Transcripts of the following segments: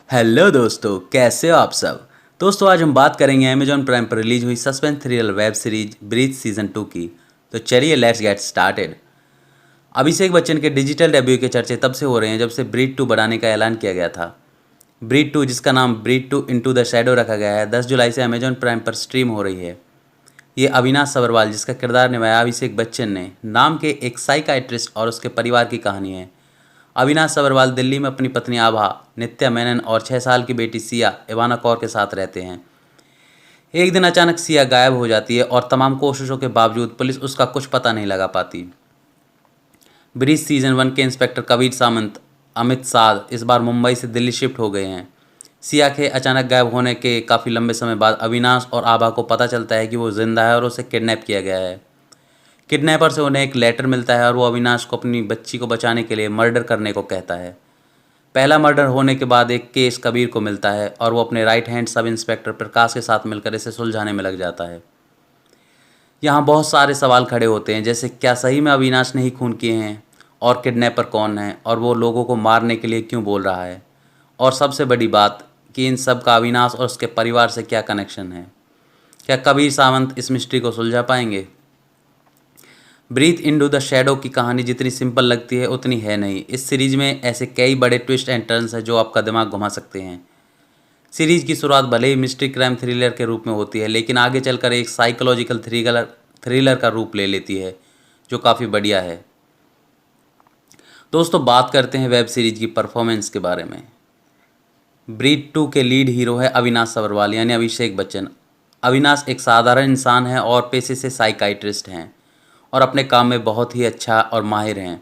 Hello दोस्तों, कैसे हो आप सब। दोस्तों, आज हम बात करेंगे अमेजॉन प्राइम पर रिलीज हुई suspense thriller web series Breathe season 2 की। तो चलिए let's get started. Abhishek Bachchan के डिजिटल डेब्यू के चर्चे तब से हो रहे हैं जब से ब्रीथ 2 बनाने का ऐलान किया गया था। ब्रीथ 2, जिसका नाम ब्रीथ 2 इनटू द शैडो रखा गया है, 10 जुलाई से अमेजॉन प्राइम पर स्ट्रीम हो रही है। ये अविनाश सबरवाल, जिसका किरदार निभाया अभिषेक बच्चन ने, नाम के एक साइकाइट्रिस्ट और उसके परिवार की कहानी है। अविनाश सबरवाल दिल्ली में अपनी पत्नी आभा, नित्या मेनन और 6 साल की बेटी सिया इवाना कौर के साथ रहते हैं। एक दिन अचानक सिया गायब हो जाती है और तमाम कोशिशों के बावजूद पुलिस उसका कुछ पता नहीं लगा पाती। ब्रीच सीजन 1 के इंस्पेक्टर कबीर सामंत, अमित साध इस बार मुंबई से दिल्ली शिफ्ट हो गए हैं। सिया के अचानक गायब होने के काफ़ी लंबे समय बाद अविनाश और आभा को पता चलता है कि वो जिंदा है और उसे किडनैप किया गया है। किडनैपर से उन्हें एक लेटर मिलता है और वो अविनाश को अपनी बच्ची को बचाने के लिए मर्डर करने को कहता है। पहला मर्डर होने के बाद एक केस कबीर को मिलता है और वो अपने राइट हैंड सब इंस्पेक्टर प्रकाश के साथ मिलकर इसे सुलझाने में लग जाता है। यहाँ बहुत सारे सवाल खड़े होते हैं, जैसे क्या सही में अविनाश ने ही खून किए हैं, और किडनैपर कौन है, और वो लोगों को मारने के लिए क्यों बोल रहा है, और सबसे बड़ी बात कि इन सब का अविनाश और उसके परिवार से क्या कनेक्शन है। क्या कबीर सावंत इस मिस्ट्री को सुलझा पाएंगे। ब्रीथ इनटू द शैडो की कहानी जितनी सिंपल लगती है उतनी है नहीं। इस सीरीज में ऐसे कई बड़े ट्विस्ट एंड टर्न्स हैं जो आपका दिमाग घुमा सकते हैं। सीरीज की शुरुआत भले ही मिस्ट्री क्राइम थ्रिलर के रूप में होती है, लेकिन आगे चलकर एक साइकोलॉजिकल थ्रिलर का रूप ले लेती है, जो काफ़ी बढ़िया है। दोस्तों, बात करते हैं वेब सीरीज की परफॉर्मेंस के बारे में। ब्रीथ 2 के लीड हीरो है अविनाश सबरवाल यानी अभिषेक बच्चन। अविनाश एक साधारण इंसान है और पेशे से साइकाइट्रिस्ट हैं और अपने काम में बहुत ही अच्छा और माहिर हैं।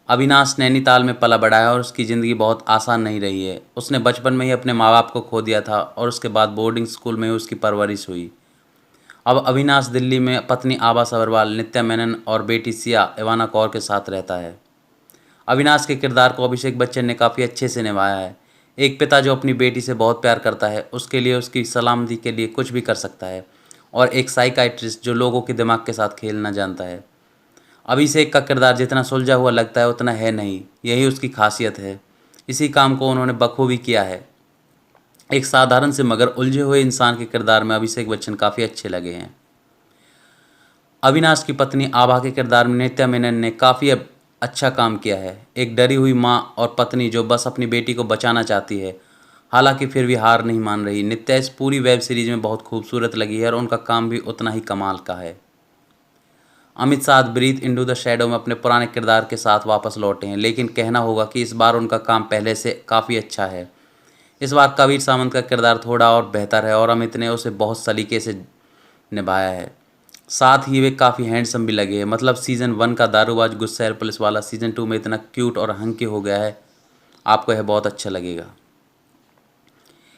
अविनाश नैनीताल में पला बढ़ा है और उसकी ज़िंदगी बहुत आसान नहीं रही है। उसने बचपन में ही अपने माँ बाप को खो दिया था और उसके बाद बोर्डिंग स्कूल में ही उसकी परवरिश हुई। अब अविनाश दिल्ली में पत्नी आभा सबरवाल, नित्या मेनन और बेटी सिया इवाना कौर के साथ रहता है। अविनाश के किरदार को अभिषेक बच्चन ने काफ़ी अच्छे से निभाया है। एक पिता जो अपनी बेटी से बहुत प्यार करता है, उसके लिए उसकी सलामती के लिए कुछ भी कर सकता है, और एक साइकाइट्रिस्ट जो लोगों के दिमाग के साथ खेलना जानता है। अभिषेक का किरदार जितना सुलझा हुआ लगता है उतना है नहीं, यही उसकी खासियत है। इसी काम को उन्होंने बखूबी किया है। एक साधारण से मगर उलझे हुए इंसान के किरदार में अभिषेक बच्चन काफ़ी अच्छे लगे हैं। अविनाश की पत्नी आभा के किरदार में नित्या मेनन ने काफ़ी अच्छा काम किया है। एक डरी हुई माँ और पत्नी जो बस अपनी बेटी को बचाना चाहती है, हालांकि फिर भी हार नहीं मान रही। नित्या इस पूरी वेब सीरीज में बहुत खूबसूरत लगी है और उनका काम भी उतना ही कमाल का है। Amit Sadh breathe into the shadow में अपने पुराने किरदार के साथ वापस लौटे हैं, लेकिन कहना होगा कि इस बार उनका काम पहले से काफ़ी अच्छा है। इस बार कबीर सावंत का किरदार थोड़ा और बेहतर है और अमित ने उसे बहुत सलीके से निभाया है। साथ ही वे काफ़ी हैंडसम भी लगे हैं। मतलब सीज़न 1 का दारूबाज गुस्सैल पुलिस वाला सीज़न 2 में इतना क्यूट और हंकी हो गया है, आपको यह बहुत अच्छा लगेगा।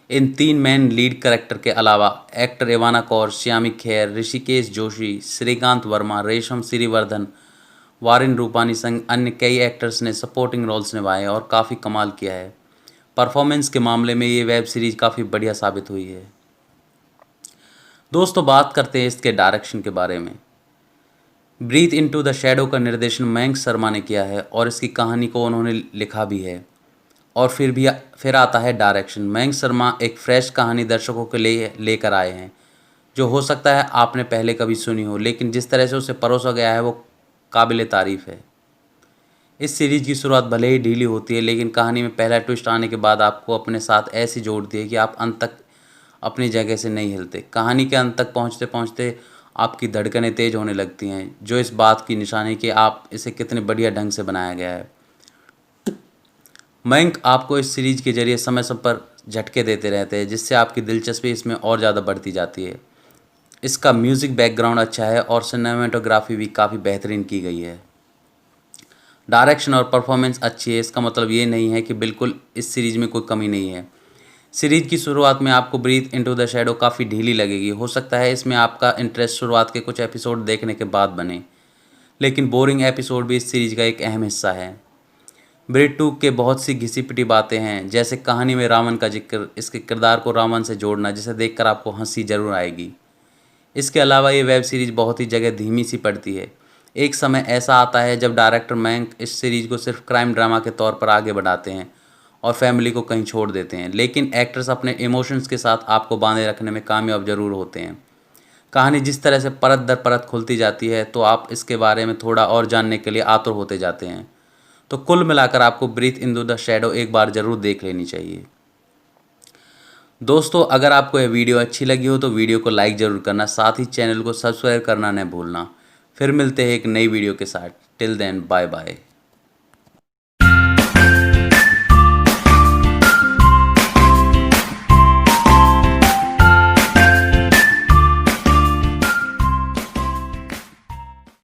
इन 3 मेन लीड कैरेक्टर के अलावा एक्टर इवाना कौर, श्यामी खेर, ऋषिकेश जोशी, श्रीकांत वर्मा, रेशम श्रीवर्धन, वारिन रूपानी संग अन्य कई एक्टर्स ने सपोर्टिंग रोल्स निभाए और काफ़ी कमाल किया है। परफॉर्मेंस के मामले में ये वेब सीरीज काफ़ी बढ़िया साबित हुई है। दोस्तों, बात करते हैं इसके डायरेक्शन के बारे में। ब्रीथ इनटू द शैडो का निर्देशन मयंक शर्मा ने किया है और इसकी कहानी को उन्होंने लिखा भी है। और फिर आता है डायरेक्शन। मयंक शर्मा एक फ्रेश कहानी दर्शकों के लिए लेकर आए हैं, जो हो सकता है आपने पहले कभी सुनी हो, लेकिन जिस तरह से उसे परोसा गया है वो काबिल तारीफ़ है। इस सीरीज की शुरुआत भले ही ढीली होती है, लेकिन कहानी में पहला ट्विस्ट आने के बाद आपको अपने साथ ऐसी जोड़ती है कि आप अंत तक अपनी जगह से नहीं हिलते। कहानी के अंत तक पहुंचते पहुंचते आपकी धड़कनें तेज होने लगती हैं, जो इस बात की निशानी कि आप इसे कितने बढ़िया ढंग से बनाया गया है। मयंक आपको इस सीरीज के जरिए समय समय पर झटके देते रहते हैं, जिससे आपकी दिलचस्पी इसमें और ज़्यादा बढ़ती जाती है। इसका म्यूज़िक बैकग्राउंड अच्छा है और सिनेमेटोग्राफी भी काफ़ी बेहतरीन की गई है। डायरेक्शन और परफॉर्मेंस अच्छी है, इसका मतलब ये नहीं है कि बिल्कुल इस सीरीज में कोई कमी नहीं है। सीरीज की शुरुआत में आपको ब्रीथ इनटू द शैडो काफ़ी ढीली लगेगी। हो सकता है इसमें आपका इंटरेस्ट शुरुआत के कुछ एपिसोड देखने के बाद बने, लेकिन बोरिंग एपिसोड भी इस सीरीज का एक अहम हिस्सा है। ब्रीथ 2 के बहुत सी घिसी पिटी बातें हैं, जैसे कहानी में रावण का जिक्र, इसके किरदार को रावण से जोड़ना, जिसे देखकर आपको हंसी जरूर आएगी। इसके अलावा ये वेब सीरीज बहुत ही जगह धीमी सी पड़ती है। एक समय ऐसा आता है जब डायरेक्टर मयंक इस सीरीज को सिर्फ क्राइम ड्रामा के तौर पर आगे बढ़ाते हैं और फैमिली को कहीं छोड़ देते हैं, लेकिन एक्टर्स अपने इमोशंस के साथ आपको बांधे रखने में कामयाब जरूर होते हैं। कहानी जिस तरह से परत दर परत खुलती जाती है तो आप इसके बारे में थोड़ा और जानने के लिए आतुर होते जाते हैं। तो कुल मिलाकर आपको ब्रीथ इनटू द शैडो एक बार ज़रूर देख लेनी चाहिए। दोस्तों, अगर आपको यह वीडियो अच्छी लगी हो तो वीडियो को लाइक ज़रूर करना, साथ ही चैनल को सब्सक्राइब करना न भूलना। फिर मिलते हैं एक नई वीडियो के साथ। Till then, bye bye.